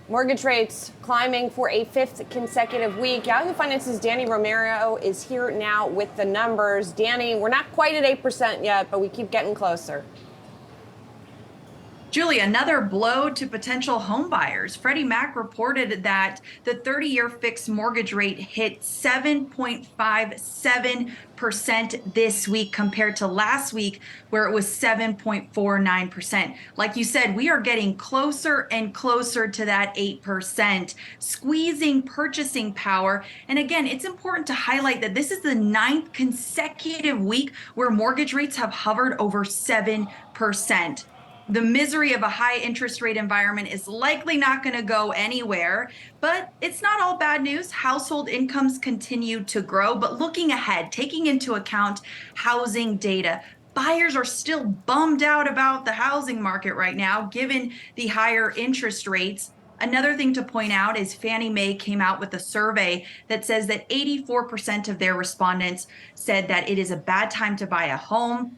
Mortgage rates climbing for a fifth consecutive week. Yahoo Finance's Dani Romero is here now with the numbers. Dani, we're not quite at 8% yet, but we keep getting closer. Julie, another blow to potential home buyers. Freddie Mac reported that the 30-year fixed mortgage rate hit 7.57% this week compared to last week where it was 7.49%. Like you said, we are getting closer and closer to that 8%, squeezing purchasing power. And again, it's important to highlight that this is the 9th consecutive week where mortgage rates have hovered over 7%. The misery of a high interest rate environment is likely not going to go anywhere, but it's not all bad news. Household incomes continue to grow, but looking ahead, taking into account housing data, buyers are still bummed out about the housing market right now, given the higher interest rates. Another thing to point out is Fannie Mae came out with a survey that says that 84% of their respondents said that it is a bad time to buy a home.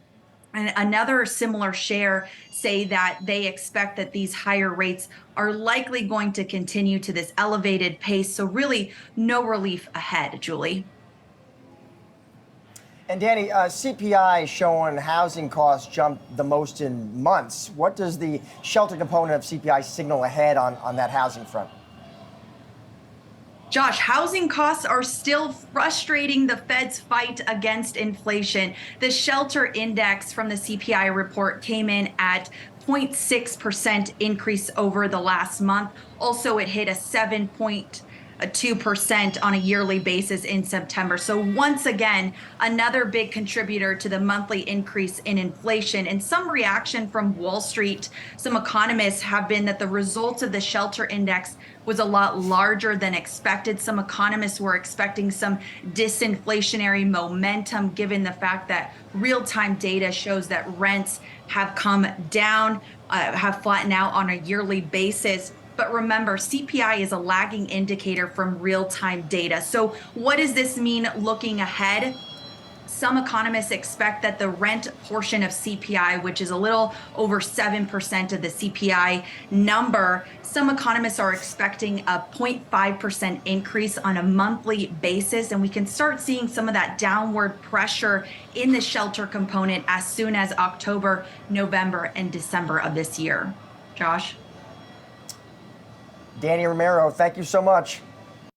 And another similar share say that they expect that these higher rates are likely going to continue to this elevated pace. So really no relief ahead, Julie. And Dani, CPI showing housing costs jumped the most in months. What does the shelter component of CPI signal ahead on that housing front? Josh, housing costs are still frustrating the Fed's fight against inflation. The shelter index from the CPI report came in at 0.6% increase over the last month. Also, it hit a 7.2% on a yearly basis in September. So once again, another big contributor to the monthly increase in inflation. And some reaction from Wall Street, some economists have been that the results of the shelter index was a lot larger than expected. Some economists were expecting some disinflationary momentum given the fact that real-time data shows that rents have come down, have flattened out on a yearly basis. But remember, CPI is a lagging indicator from real-time data. So what does this mean looking ahead? Some economists expect that the rent portion of CPI, which is a little over 7% of the CPI number, some economists are expecting a 0.5% increase on a monthly basis. And we can start seeing some of that downward pressure in the shelter component as soon as October, November, and December of this year. Josh? Dani Romero, thank you so much.